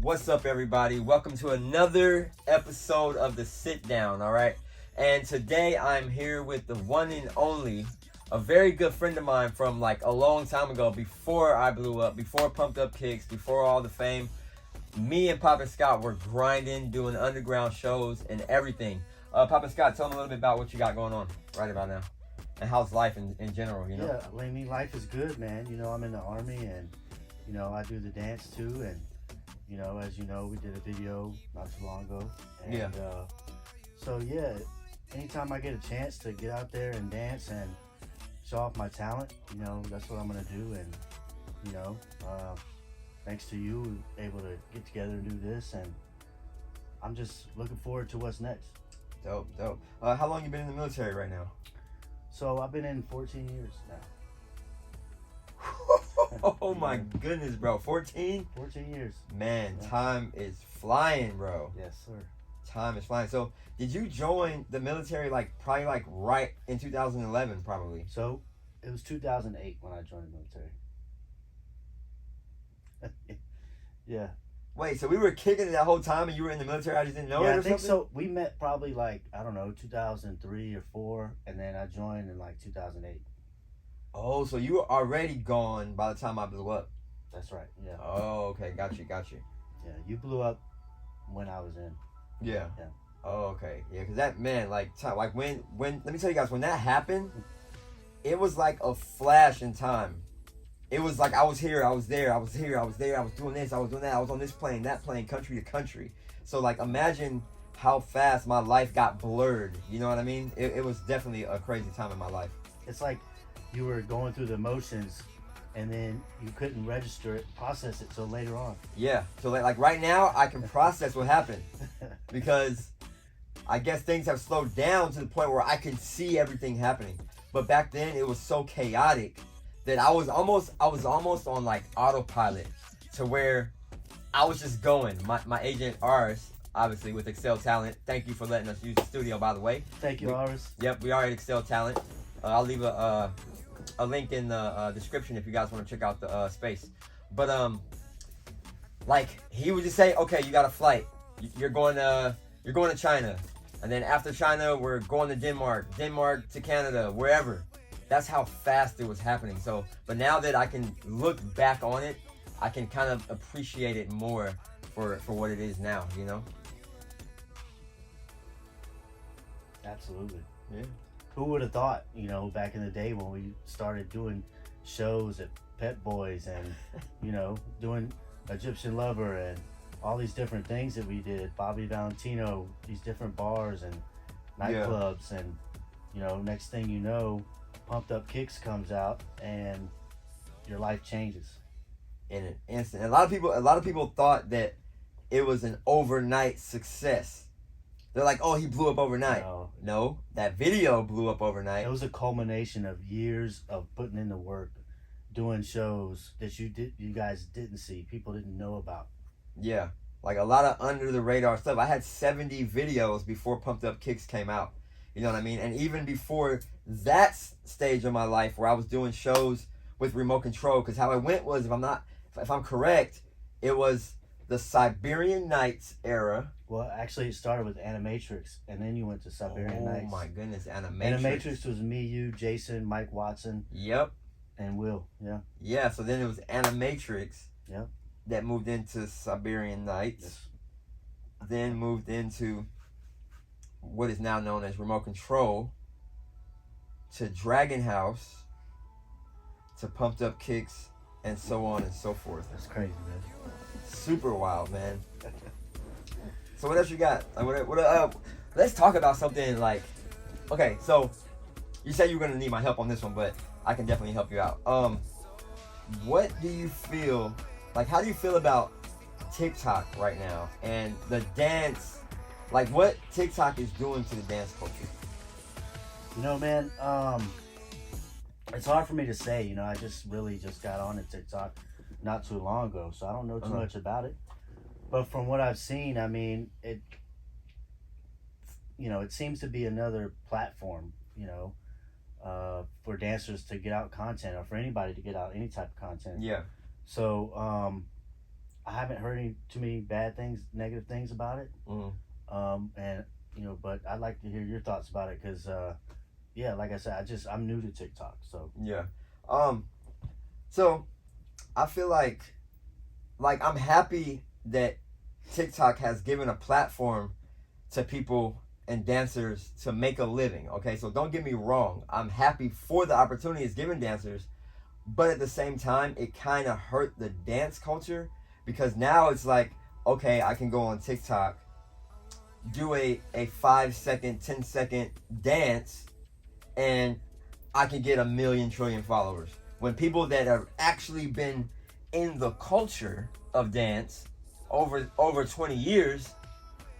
What's up, everybody? Welcome to another episode of the SitDown, all right? And today I'm here with the one and only, a very good friend of mine from like a long time ago, before I blew up, before Pumped Up Kicks, before all the fame. Me and Papa Scott were grinding, doing underground shows and everything. Papa Scott, tell me a little bit about what you got going on right about now. And how's life in general, you know? Yeah, I mean, life is good, man. You know, I'm in the Army and, you know, I do the dance too. And, you know, as you know, we did a video not too long ago. And, yeah. So, yeah, anytime I get a chance to get out there and dance and show off my talent, you know, that's what I'm going to do. And, you know, thanks to you, we were able to get together and do this. And I'm just looking forward to what's next. Dope. How long you been in the military right now? So I've been in 14 years now. Oh my goodness, bro. 14? 14 years. Man, yeah. Time is flying, bro. Yes, sir. Time is flying. So did you join the military probably right in 2011 probably? So it was 2008 when I joined the military. Yeah. Wait, so we were kicking it that whole time and you were in the military? I just didn't know it or something? I think so. We met probably like, I don't know, 2003 or 4, and then I joined in like 2008. Oh, so you were already gone by the time I blew up. That's right, yeah. Oh, okay, got you. Yeah, you blew up when I was in. Yeah. Yeah. Oh, okay. Yeah, because that, man, when, let me tell you guys, when that happened, it was like a flash in time. It was like I was here, I was there, I was here, I was there, I was doing this, I was doing that, I was on this plane, that plane, country to country. So like imagine how fast my life got blurred. You know what I mean? It was definitely a crazy time in my life. It's like you were going through the motions and then you couldn't register it, process it till later on. Yeah. So like right now I can process what happened because I guess things have slowed down to the point where I can see everything happening. But back then it was so chaotic that I was almost on like autopilot to where I was just going. My agent Aris, obviously with Excel Talent, thank you for letting us use the studio, by the way. Thank you, Aris. Yep, we are at Excel Talent. I'll leave a link in the description if you guys want to check out the space. But like he would just say, okay, you got a flight. You're going to China, and then after China, we're going to Denmark to Canada, wherever. That's how fast it was happening. So, but now that I can look back on it, I can kind of appreciate it more for what it is now, you know? Absolutely. Yeah. Who would have thought, you know, back in the day when we started doing shows at Pet Boys and, you know, doing Egyptian Lover and all these different things that we did, Bobby Valentino, these different bars and nightclubs, and, you know, next thing you know, Pumped Up Kicks comes out and your life changes in an instant. A lot of people thought that it was an overnight success. They're like, oh, he blew up overnight. No, that video blew up overnight. It was a culmination of years of putting in the work, doing shows that you guys didn't see, people didn't know about. Yeah, like a lot of under the radar stuff. I had 70 videos before Pumped Up Kicks came out. You know what I mean? And even before that stage of my life where I was doing shows with remote control, because how it went was, if I'm correct, it was the Siberian Nights era. Well, actually it started with Animatrix, and then you went to Siberian Nights. Oh my goodness, Animatrix. Animatrix was me, you, Jason, Mike Watson. Yep. And Will, yeah. Yeah, so then it was Animatrix. Yep. That moved into Siberian Nights. Yes. Then moved into what is now known as Remote Control, to Dragon House, to Pumped Up Kicks, and so on and so forth. That's crazy, man. Super wild, man. So what else you got? Like, let's talk about something like, okay, so you said you were gonna need my help on this one, but I can definitely help you out. What do you feel, like how do you feel about TikTok right now and the dance, like what TikTok is doing to the dance culture? You know, man, it's hard for me to say. You know, I just got on to TikTok not too long ago, so I don't know too much about it. But from what I've seen, I mean, it seems to be another platform, you know, for dancers to get out content, or for anybody to get out any type of content. Yeah. So I haven't heard any too many bad things, negative things about it. And but I'd like to hear your thoughts about it because, yeah, like I said, I'm new to TikTok, so Yeah. So I feel like I'm happy that TikTok has given a platform to people and dancers to make a living. Okay, so don't get me wrong. I'm happy for the opportunity it's given dancers, but at the same time, it kind of hurt the dance culture because now it's like, okay, I can go on TikTok, do a 5-second, 10-second dance, and I can get 1,000,000,000,000,000 followers. When people that have actually been in the culture of dance over 20 years,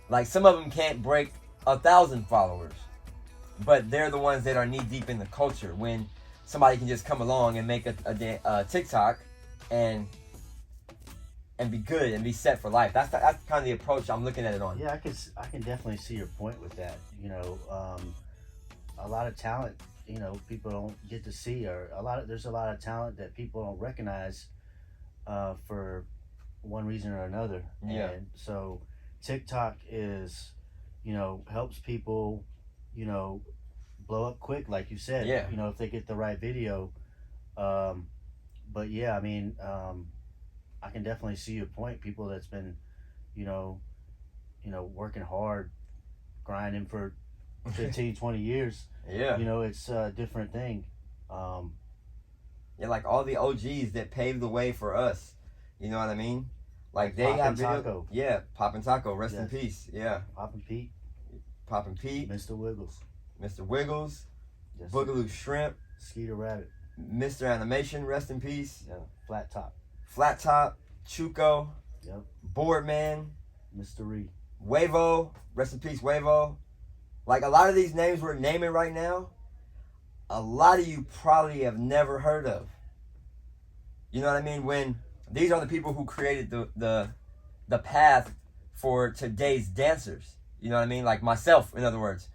like some of them can't break 1,000 followers, but they're the ones that are knee deep in the culture. When somebody can just come along and make a TikTok and be good and be set for life. That's kind of the approach I'm looking at it on. yeah, I can definitely see your point with that. A lot of talent, people don't get to see, or there's a lot of talent that people don't recognize for one reason or another. Yeah. And so TikTok is, helps people, blow up quick, like you said. Yeah. If they get the right video. But yeah, I mean, I can definitely see your point. People that's been, working hard, grinding for 15, 20 years. Yeah. It's a different thing. Yeah, like all the OGs that paved the way for us. You know what I mean? Like they Poppin' have Taco. Yeah, Poppin' Taco, rest in Yes. peace. Yeah. Poppin' Pete, Poppin' Pete, Mr. Wiggles, Mr. Wiggles, yes, Boogaloo Shrimp, Skeeter Rabbit, Mr. Animation, rest in peace. yeah, Flat Top, Flat Top, Chuco, yep, Boardman, Mr. Ree. Wavo, rest in peace, Wavo. Like a lot of these names we're naming right now, a lot of you probably have never heard of. You know what I mean? When these are the people who created the path for today's dancers. You know what I mean? Like myself, in other words.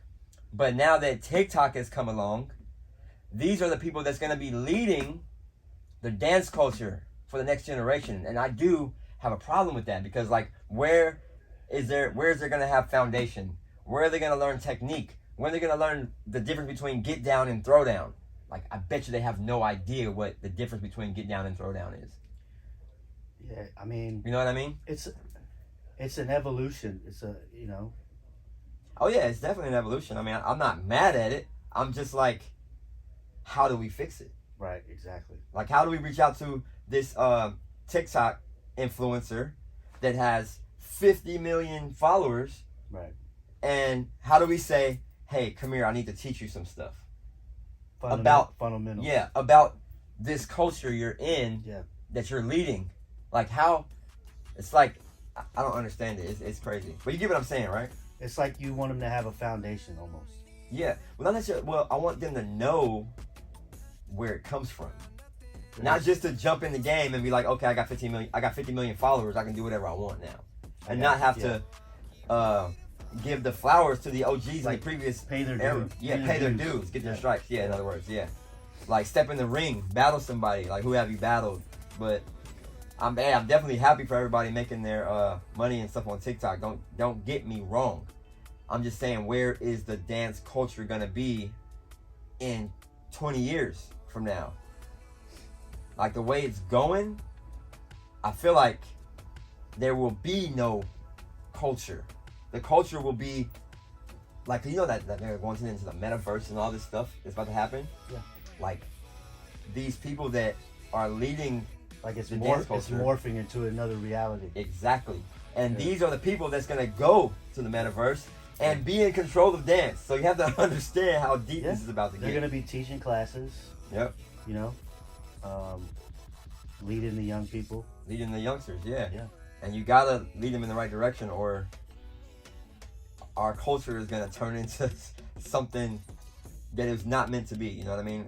But now that TikTok has come along, these are the people that's going to be leading the dance culture for the next generation. And I do have a problem with that because, like, where is there going to have foundation? Where are they going to learn technique? When are they going to learn the difference between get down and throw down? Like, I bet you they have no idea what the difference between get down and throw down is. Yeah, I mean, You know what I mean? it's an evolution. It's Oh, yeah, it's definitely an evolution. I mean, I'm not mad at it. I'm just like, how do we fix it? right, exactly. Like, how do we reach out to this TikTok influencer that has 50 million followers? Right. And how do we say, hey, come here, I need to teach you some stuff. Fundamentals. Yeah, about this culture you're in, Yeah. that you're leading. Like how, it's like, I don't understand it. It's crazy. But you get what I'm saying, right? It's like you want them to have a foundation almost. Yeah. Well, not necessarily, well, I want them to know where it comes from. Not just to jump in the game and be like, okay, I got 50 million followers, I can do whatever I want now. And not have to give the flowers to the OGs like previous pay their era. dues. Yeah, pay their dues, get their stripes. Yeah, in other words, yeah. Like step in the ring, battle somebody. Like who have you battled? But I'm definitely happy for everybody making their money and stuff on TikTok. Don't get me wrong. I'm just saying, where is the dance culture gonna be in 20 years from now? Like the way it's going, I feel like there will be no culture. The culture will be like, you know that they're going into the metaverse and all this stuff that's about to happen. Yeah. Like these people that are leading, Like it's the more, dance it's culture. morphing into another reality. Exactly. And Yeah. these are the people that's gonna go to the metaverse and be in control of dance. So you have to understand how deep Yeah. this is about to They're get. gonna be teaching classes. Yep. Leading the young people. Leading the youngsters, yeah. Yeah. And you gotta lead them in the right direction, or our culture is gonna turn into something that is not meant to be. You know what I mean?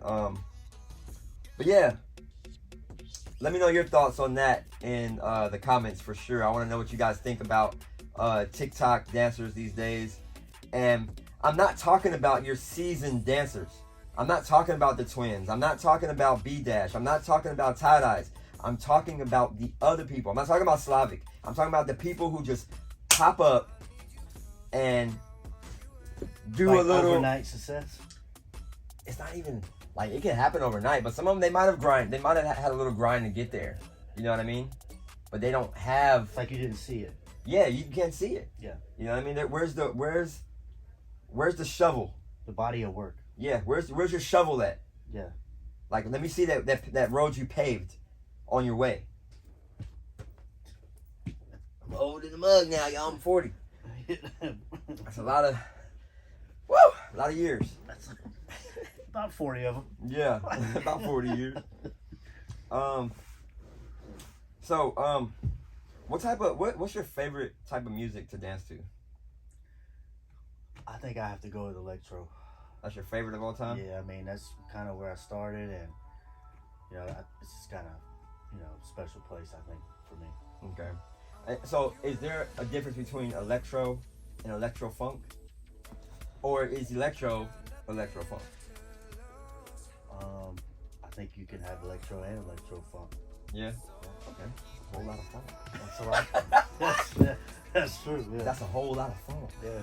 But yeah, let me know your thoughts on that in the comments for sure. I want to know what you guys think about TikTok dancers these days. And I'm not talking about your seasoned dancers. I'm not talking about the twins. I'm not talking about B-Dash. I'm not talking about tie-dyes. I'm talking about the other people. I'm not talking about Slavic. I'm talking about the people who just pop up and do like a little overnight success. It's not even like it can happen overnight, but some of them they might have had a little grind to get there. You know what I mean? But they don't have. It's like you didn't see it. Yeah, you can't see it. Yeah. You know what I mean? Where's the shovel? The body of work. Yeah. Where's your shovel at? Yeah. Like, let me see that road you paved on your way. I'm old in the mug now, y'all. I'm 40. That's a lot of years. That's about 40 of them. Yeah, about 40 years. So, what's your favorite type of music to dance to? I think I have to go with electro. That's your favorite of all time? Yeah, I mean, that's kind of where I started, and, you know, it's just kind of, you know, special place, I think, for me. Okay. So, is there a difference between electro and electro funk? Or is electro funk? I think you can have electro and electro funk. Yeah? Okay. A whole lot of funk. That's a lot. That's true, yeah. That's a whole lot of funk. Yeah.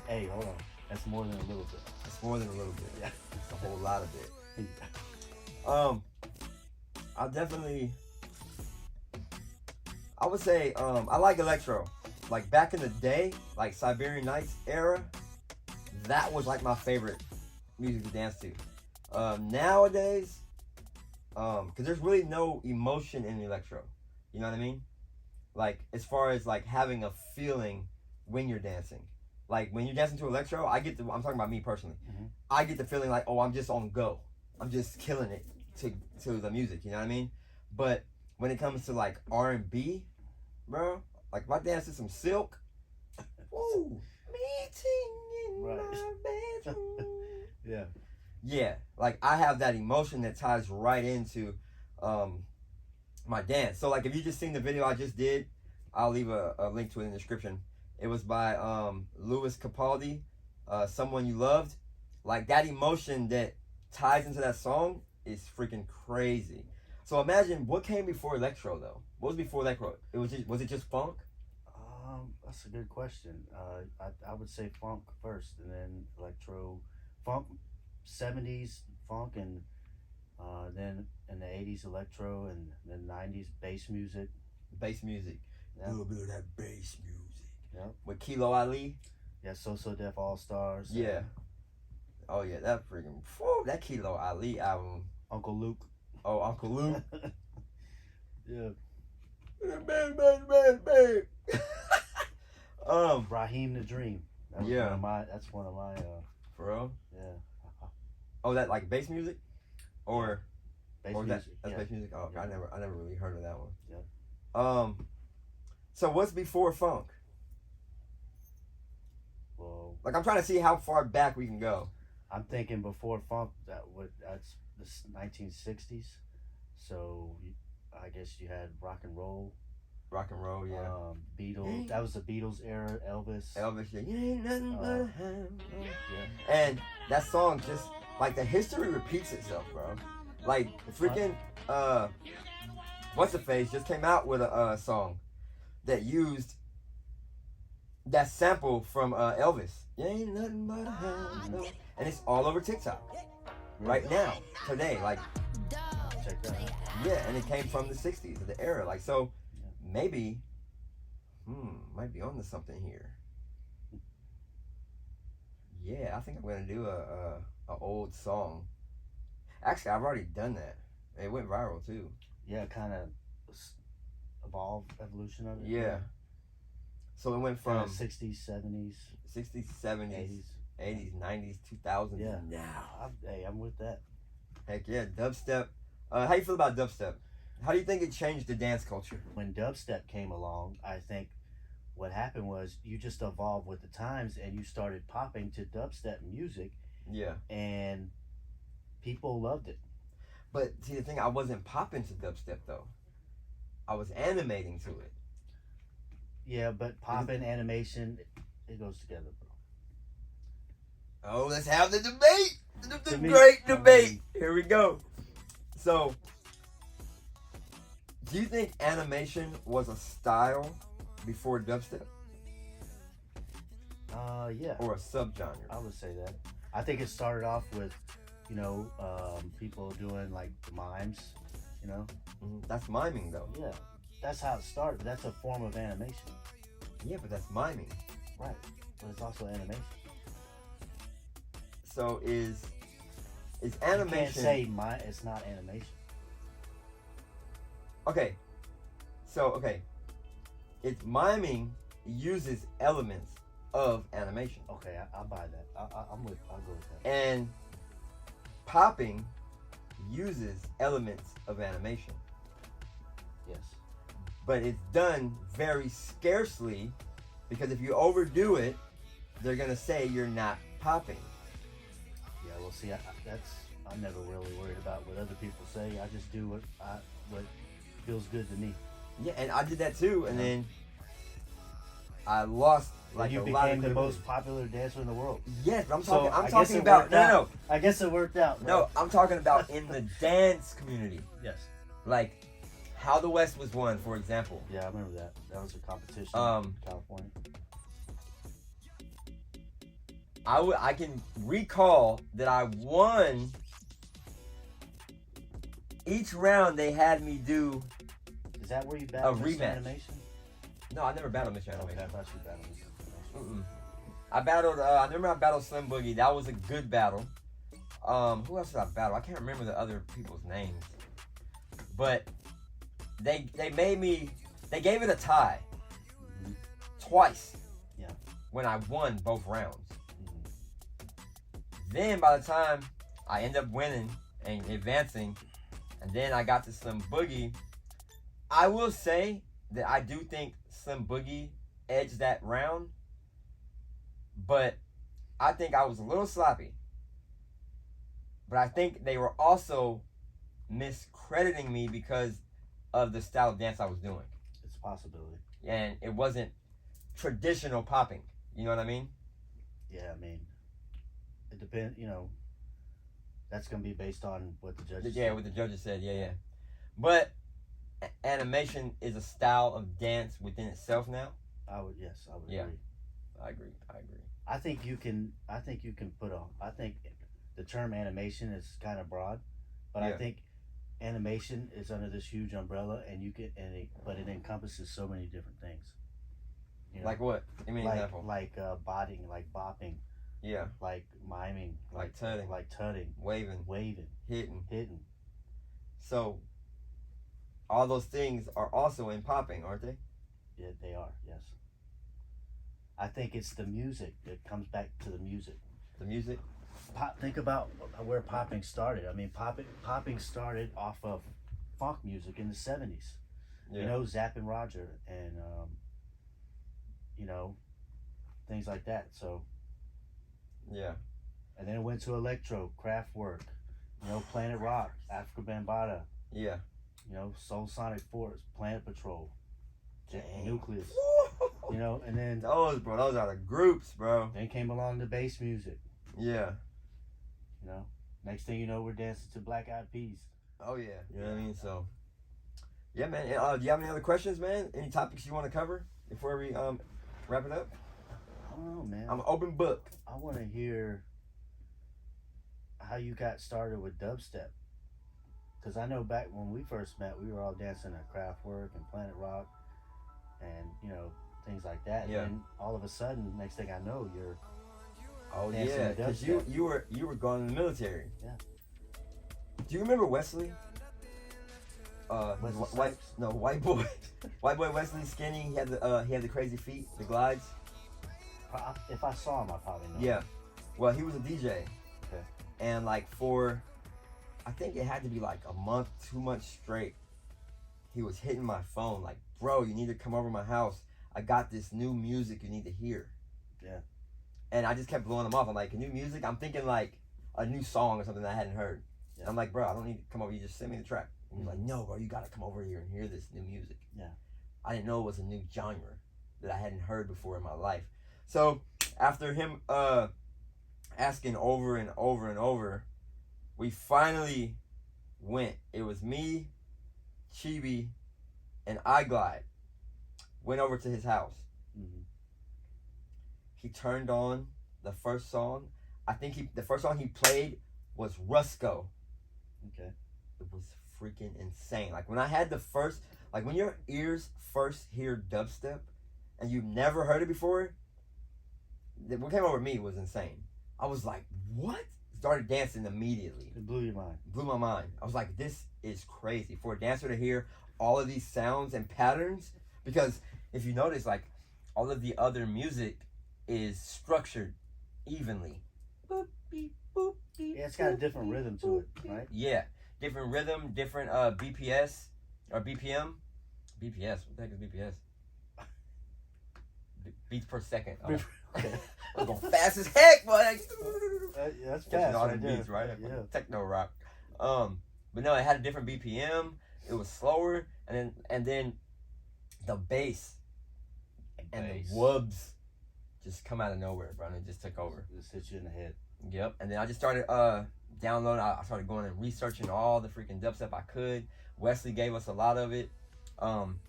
Hey, hold on. That's more than a little bit. It's more than a little bit. Yeah. It's a whole lot of it. I would say, I like electro. Like back in the day, like Siberian Nights era, that was like my favorite music to dance to. Nowadays, because there's really no emotion in electro. You know what I mean? Like, as far as like having a feeling when you're dancing. Like when you're dancing to electro, I'm talking about me personally. Mm-hmm. I get the feeling like, oh, I'm just on go. I'm just killing it to the music. You know what I mean? But when it comes to like R&B, bro, like if I dance to some Silk, woo, meeting in Right. my bedroom. Yeah. Yeah, like I have that emotion that ties right into my dance. So like if you just seen the video I just did, I'll leave a link to it in the description. It was by Louis Capaldi, Someone You Loved. Like that emotion that ties into that song is freaking crazy. So imagine what came before electro though. What was before electro? Was it just funk? That's a good question. I would say funk first, and then electro, funk, 70s funk, and then in the 80s electro, and then 90s bass music. Bass music. Yeah. A little bit of that bass music. Yeah. With Kilo Ali. Yeah, So Def All Stars. Yeah. Oh yeah, that freaking that Kilo Ali album. Uncle Luke. Oh, Uncle Luke. Yeah. Bang. Raheem the Dream. That's one of my For real? yeah. Oh, that like bass music? Or Bass or music. that's yeah. bass music? Oh, Yeah. I never really heard of that one. Yeah. So what's before funk? Well, Like I'm trying to see how far back we can go. I'm thinking before funk, that's the 1960s. So I guess you had rock and roll. Rock and roll, yeah. Beatles. That was the Beatles era. Elvis. Yeah. You ain't nothing but a hound. Yeah. And that song just like the history repeats itself, bro. Like freaking what's the face just came out with a song that used that sample from Elvis. You ain't nothing but a hound. No. And it's all over TikTok right now, today. Like, Check that out. yeah, and it came from the 60s, the era. Like, so maybe, might be onto something here. Yeah, I think I'm gonna do a old song. Actually, I've already done that. It went viral too. Yeah, kind of evolution of it. Yeah. So it went from 60s, 70s, 60s, 70s, 80s, 90s, 2000s. Yeah. Now. I'm with that. Heck yeah, dubstep. How you feel about dubstep? How do you think it changed the dance culture? When dubstep came along, I think what happened was you just evolved with the times and you started popping to dubstep music. Yeah. And people loved it. But see, the thing, I wasn't popping to dubstep though. I was animating to it. Yeah, but pop and animation, it goes together, bro. Oh, let's have the debate. The To me, great debate. Here we go. So, Do you think animation was a style before dubstep Yeah. or a subgenre? I would say that. I think it started off with, people doing like mimes, you know. That's miming though. Yeah, that's how it started. That's a form of animation. Yeah, but that's miming. Right, but it's also animation. So is You animation? can't say it's not animation. Okay. So okay, it's miming uses elements of animation, Okay, I'll buy that. I'll go with that. and popping uses elements of animation, Yes. but it's done very scarcely because if you overdo it, they're gonna say you're not popping. Yeah. Well, see, I'm never really worried about what other people say. I just do what feels good to me. Yeah, and I did that too, and then I lost like you a lot of became the credibility. most popular dancer in the world. Yes, but I'm So, talking. I I'm guess talking it about worked no, out. no, I guess it worked out. no. I'm talking about in the dance community, Yes. like How the West was won, for example. Yeah, I remember that. That was a competition in California. I can recall that I won each round. They had me do. Is that where you battled Mr. rematch. Animation? No, I never battled Mr. Okay, Animation. I thought you battled Mr. Animation. I battled. I remember I battled Slim Boogie. That was a good battle. Who else did I battle? I can't remember the other people's names. But they made me. They gave it a tie twice. Yeah. When I won both rounds. Mm-hmm. Then by the time I end up winning and advancing, and then I got to Slim Boogie, I will say that I do think Slim Boogie edged that round. But I think I was a little sloppy. But I think they were also miscrediting me because of the style of dance I was doing. It's a possibility. And it wasn't traditional popping. You know what I mean? Yeah, I mean, it depends, that's going to be based on what the judges Yeah, say. what the judges said. Yeah. But animation is a style of dance within itself now. I would Yeah. agree. I agree. I think you can I think the term animation is kind of broad, but I Yeah. think animation is under this huge umbrella, and but it encompasses so many different things. Like what? Give me an example. Like botting, like bopping, Yeah. like miming, Like tutting. like tutting, Waving. hitting. So, all those things are also in popping, aren't they? Yeah, they are. Yes. I think it's the music that comes back to the music. The music? Think about where popping started. I mean, popping started off of funk music in the 70s. Yeah. Zapp and Roger and, things like that. So, Yeah. and then it went to electro, Kraftwerk, Planet Rock, Africa Bambaataa, Yeah. Soul Sonic Force, Planet Patrol, Dang. Nucleus, and then Those are the groups, bro. then came along the bass music. Yeah. Next thing you know, we're dancing to Black Eyed Peas. Oh yeah. You know what I mean? So, yeah, man. Do you have any other questions, man? Any topics you want to cover before we wrap it up? I don't know, man. I'm an open book. I want to hear how you got started with dubstep. Because I know back when we first met, we were all dancing at Kraftwerk and Planet Rock and, things like that. Yeah. And all of a sudden, next thing I know, you're Oh dancing yeah, to because dubstep. you were going in the military. Yeah. Do you remember Wesley? Wesley White Snipes? white boy, white boy Wesley, skinny. He had the crazy feet, the glides. If I saw him, I probably know. Yeah. Well, he was a DJ. Okay. And like for, I think it had to be like a month, 2 months straight. He was hitting my phone like, bro, you need to come over to my house. I got this new music you need to hear. Yeah. And I just kept blowing him off. I'm like, new music? I'm thinking like a new song or something that I hadn't heard. Yeah. And I'm like, bro, I don't need to come over. You just send me the track. And he's like, no, bro, you got to come over here and hear this new music. Yeah. I didn't know it was a new genre that I hadn't heard before in my life. So after him asking over and over and over, we finally went. It was me, Chibi, and I Glide. Went over to his house. Mm-hmm. He turned on the first song. I think the first song he played was Rusco. Okay. It was freaking insane. Like when I had the first, like when your ears first hear dubstep and you've never heard it before, what came over me was insane. I was like, what? Started dancing immediately. It blew your mind. Blew my mind. I was like, this is crazy. For a dancer to hear all of these sounds and patterns, because if you notice, like all of the other music is structured evenly. Boop, beep, boop, beep, Yeah, it's got a boop, different beep, rhythm to boop, it, beep. right? Yeah, different rhythm, different BPS or BPM. BPS. What the heck is BPS? Beats per second. I'm going fast as heck, boy. That's Catching fast. all Right the there. beats, right? Yeah. Techno rock. But no, it had a different BPM. It was slower, and then the bass and the wubs just come out of nowhere, bro. And it just took over. Just hit you in the head. Yep. And then I just started downloading. I started going and researching all the freaking dubstep I could. Wesley gave us a lot of it. And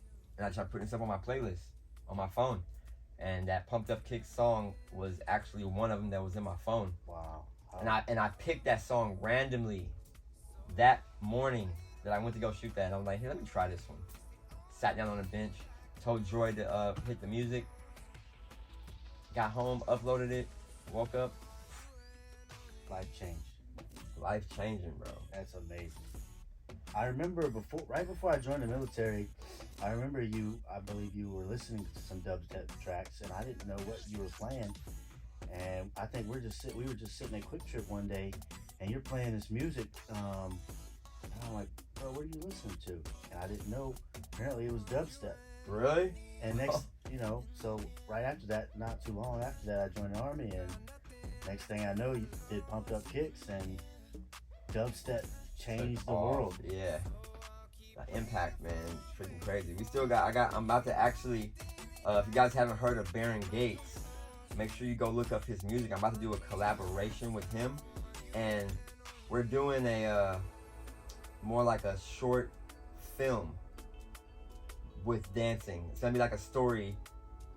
I tried putting stuff on my playlist on my phone. And that Pumped Up Kick song was actually one of them that was in my phone. Wow. And I picked that song randomly that morning that I went to go shoot that. And I was like, here, let me try this one. Sat down on a bench, told Joy to hit the music. Got home, uploaded it, woke up. Life change. Life changing, bro. That's amazing. I remember right before I joined the military, I believe you were listening to some dubstep tracks, and I didn't know what you were playing. And I think we were just sitting at Quick Trip one day, and you're playing this music. And I'm like, bro, what are you listening to? And I didn't know. Apparently, it was dubstep. Really? And next, so right after that, not too long after that, I joined the Army, and next thing I know, you did Pumped Up Kicks, and dubstep changed the world. Yeah. The impact, man, freaking crazy. We still I'm about to actually, if you guys haven't heard of Baron Gates, make sure you go look up his music. I'm about to do a collaboration with him, and we're doing a more like a short film with dancing. It's gonna be like a story.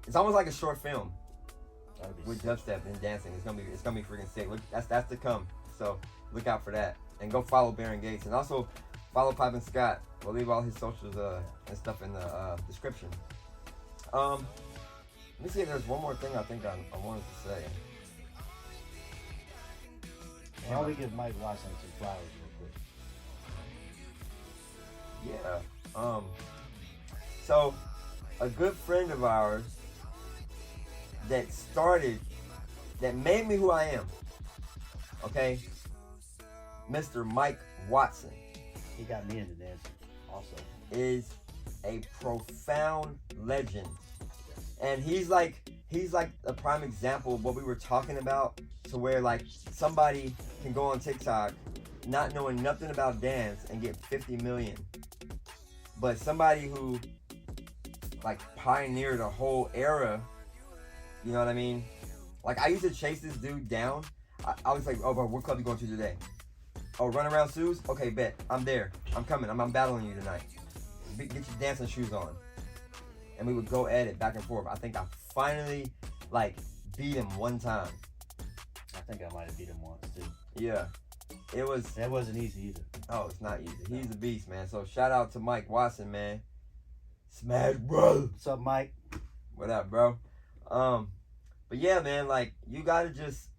It's almost like a short film with dubstep and dancing. It's gonna be freaking sick. Look, that's to come. So look out for that, and go follow Baron Gates, and also follow Pipe and Scott. We'll leave all his socials and stuff in the description. Let me see if there's one more thing I think I wanted to say. Why don't we give Mike Watson some flowers real quick? Yeah. So a good friend of ours that made me who I am. Okay? Mr. Mike Watson. He got me into dancing also. Is a profound legend. And he's like a prime example of what we were talking about, to where like somebody can go on TikTok not knowing nothing about dance and get 50 million. But somebody who like pioneered a whole era, you know what I mean? Like I used to chase this dude down. I was like, oh bro, what club you going to today? Oh, Run Around Sue's? Okay, bet. I'm there. I'm coming. I'm battling you tonight. Get your dancing shoes on. And we would go at it back and forth. I think I finally like beat him one time. I think I might have beat him once too. Yeah. That wasn't easy either. Oh, it's not easy. He's a beast, man. So shout out to Mike Watson, man. Smash bro. What's up, Mike? What up, bro? But yeah, man, like you gotta just,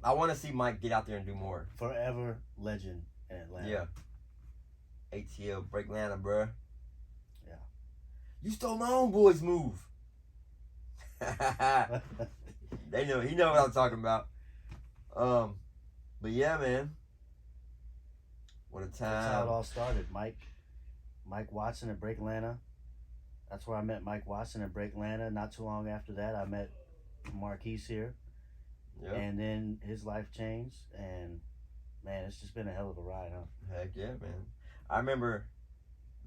I want to see Mike get out there and do more. Forever legend in Atlanta. Yeah. ATL break Atlanta, bro. Yeah. You stole my own boy's move. He know what I'm talking about. But yeah, man. What a time. That's how it all started. Mike Watson at Break Atlanta. That's where I met Mike Watson at Break Atlanta. Not too long after that, I met Marquise here. Yep. And then his life changed, and man, it's just been a hell of a ride, huh? Heck yeah, man. I remember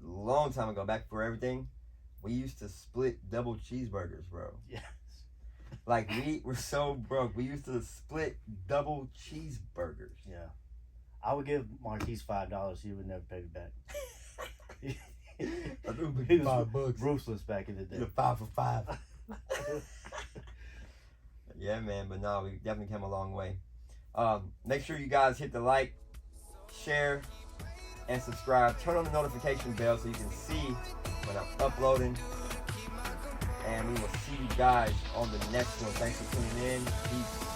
a long time ago, back before everything, we used to split double cheeseburgers, bro. Yes. Like, we were so broke. We used to split double cheeseburgers. Yeah. I would give Marquise $5. He would never pay me back. He was $5. ruthless back in the day. You're 5 for 5. Yeah, man. But no, we definitely came a long way. Make sure you guys hit the like, share, and subscribe. Turn on the notification bell so you can see when I'm uploading. And we will see you guys on the next one. Thanks for tuning in. Peace.